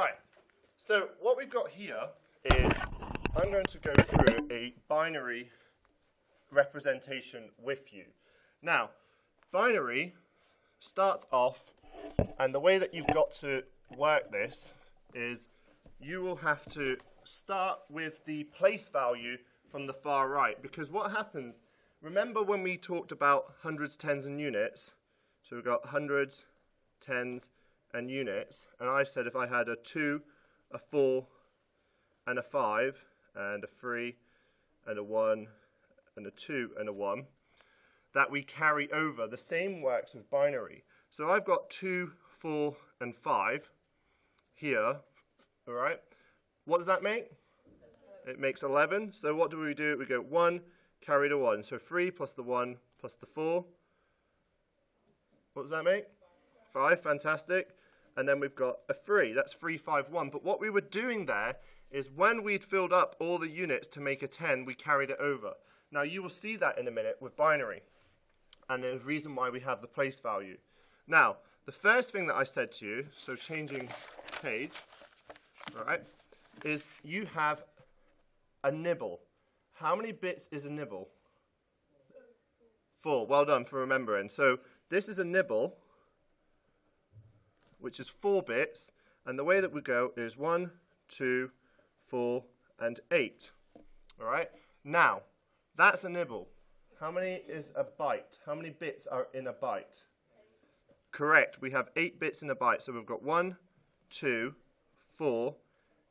Right, so what we've got here is I'm going to go through a binary representation with you. Now, binary starts off, and the way that you've got to work this is you will have to start with the place value from the far right, because what happens, remember when we talked about hundreds, tens, and units? So we've got hundreds, tens, and units, and I said if I had a 2, a 4, and a 5, and a 3, and a 1, and a 2, and a 1, that we carry over. The same works with binary. So I've got 2, 4, and 5 here, all right? What does that make? It makes 11. So what do? We go 1, carry the 1. So 3 plus the 1 plus the 4. What does that make? 5, fantastic. And then we've got a 3. That's 3, 5, 1. But what we were doing there is when we'd filled up all the units to make a 10, we carried it over. Now you will see that in a minute with binary. And there's a reason why we have the place value. Now, the first thing that I said to you, so changing page, all right, is you have a nibble. How many bits is a nibble? 4. Well done for remembering. So this is a nibble, which is 4 bits, and the way that we go is 1, 2, 4, and 8. All right? Now, that's a nibble. How many is a byte? How many bits are in a byte? Correct. We have 8 bits in a byte. So we've got 1, 2, 4,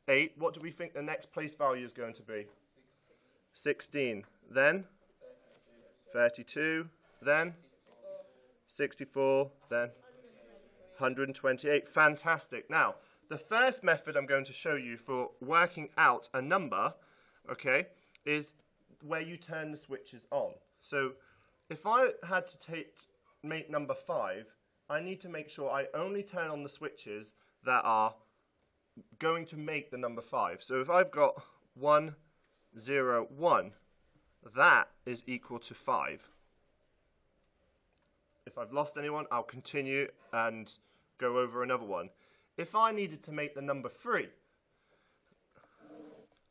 8. What do we think the next place value is going to be? 16. Then? 32. Then? 64. Then? 128. Fantastic. Now, the first method I'm going to show you for working out a number, okay, is where you turn the switches on. So if I had to make number 5, I need to make sure I only turn on the switches that are going to make the number 5. So if I've got 1, 0, 1, that is equal to 5. If I've lost anyone, I'll continue and go over another one. If I needed to make the number 3,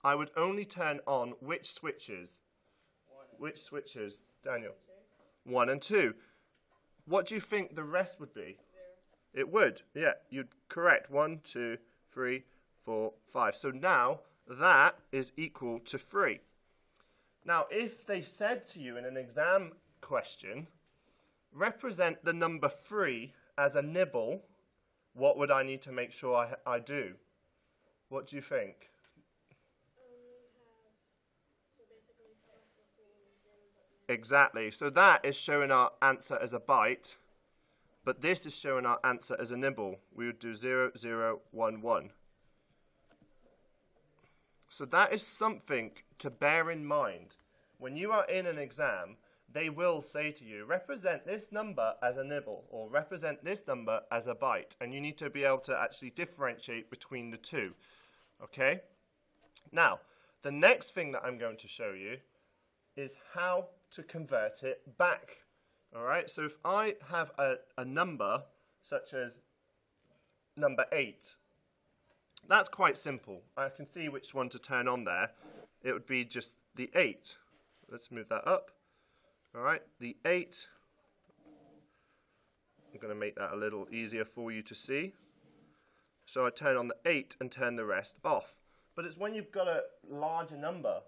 I would only turn on which switches? Which switches, Daniel? 1 and 2. What do you think the rest would be? 0. It would, yeah, you'd correct. 1, 2, 3, 4, 5. So now that is equal to 3. Now, if they said to you in an exam question, represent the number 3 as a nibble, what would I need to make sure I do? What do you think? Exactly. So that is showing our answer as a byte, but this is showing our answer as a nibble. We would do 0, 0, 1, 1. So that is something to bear in mind. When you are in an exam, they will say to you, represent this number as a nibble, or represent this number as a byte. And you need to be able to actually differentiate between the two. Okay? Now, the next thing that I'm going to show you is how to convert it back. All right? So if I have a number such as number 8, that's quite simple. I can see which one to turn on there. It would be just the 8. Let's move that up. All right, the 8. I'm going to make that a little easier for you to see. So I turn on the 8 and turn the rest off. But it's when you've got a larger number,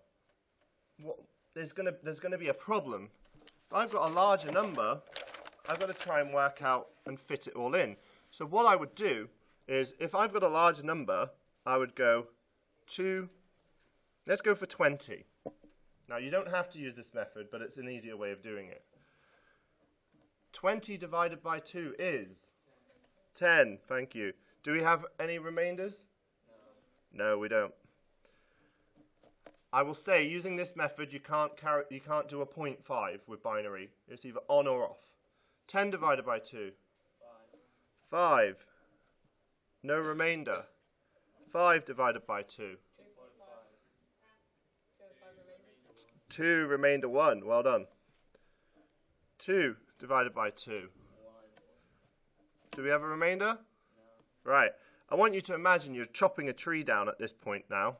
there's going to be a problem. If I've got a larger number, I've got to try and work out and fit it all in. So what I would do is, if I've got a larger number, I would go 2, let's go for 20. Now, you don't have to use this method, but it's an easier way of doing it. 20 divided by 2 is 10. Thank you. Do we have any remainders? No, we don't. I will say, using this method, you can't do a 0.5 with binary. It's either on or off. 10 divided by 2. 5. No remainder. 5 divided by 2. 2, remainder 1. Well done. 2 divided by 2. Do we have a remainder? No. Right. I want you to imagine you're chopping a tree down at this point now,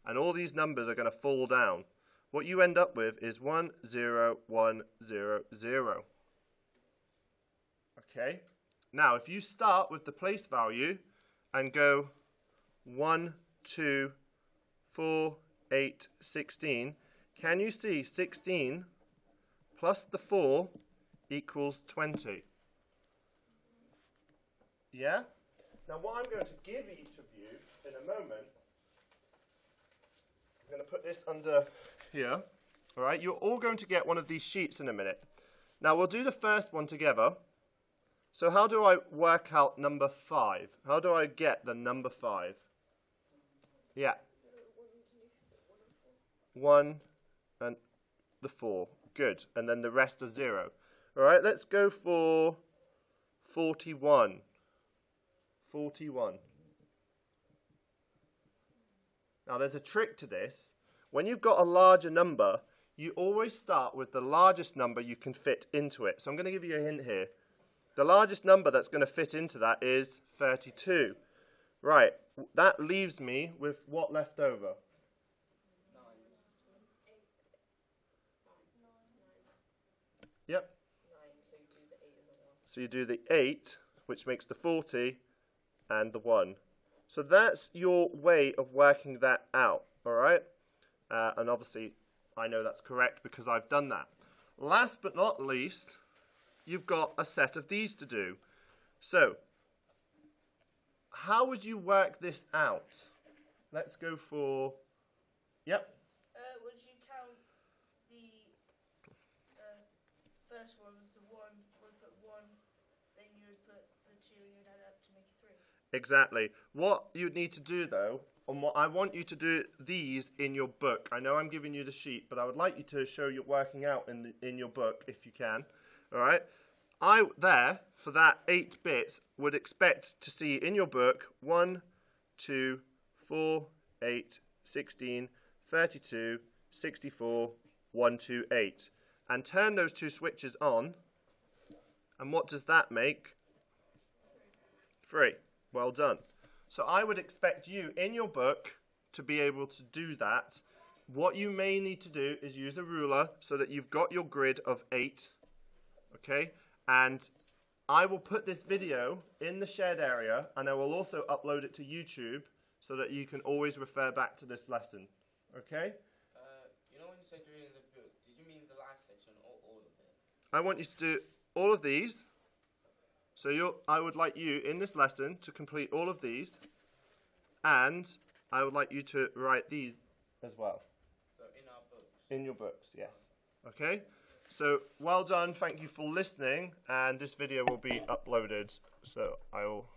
and all these numbers are going to fall down. What you end up with is 1, 0, 1, 0, 0. Okay? Now, if you start with the place value and go 1, 2, 4, 8, 16, can you see 16 plus the 4 equals 20? Yeah? Now what I'm going to give each of you in a moment, I'm going to put this under here. Alright, you're all going to get one of these sheets in a minute. Now we'll do the first one together. So how do I work out number 5? How do I get the number 5? Yeah. 1 and the 4. Good. And then the rest are 0. Alright, let's go for 41. 41. Now there's a trick to this. When you've got a larger number, you always start with the largest number you can fit into it. So I'm going to give you a hint here. The largest number that's going to fit into that is 32. Right, that leaves me with what left over? 9. Yep. 9, so you do the 8 and the 1. So you do the 8, which makes the 40, and the 1. So that's your way of working that out, all right? And obviously, I know that's correct because I've done that. Last but not least, you've got a set of these to do. So, how would you work this out? Let's go for, yep. Would you count the first one as the 1, would put 1, then you would put the 2 and you'd add it up to make it 3? Exactly. What you need to do though, and what I want you to do these in your book. I know I'm giving you the sheet, but I would like you to show your working out in your book if you can. All right. I there for that 8 bits would expect to see in your book 1, 2, 4, 8, 16, 32, 64, 1, 2, 8, and turn those 2 switches on. And what does that make? 3. Well done. So I would expect you in your book to be able to do that. What you may need to do is use a ruler so that you've got your grid of 8. Okay? And I will put this video in the shared area, and I will also upload it to YouTube so that you can always refer back to this lesson. Okay? You know when you said you're reading the book, did you mean the last section or all of it? I want you to do all of these. So I would like you in this lesson to complete all of these, and I would like you to write these as well. So in our books? In your books, yes. Okay? So well done, thank you for listening, and this video will be uploaded, so I will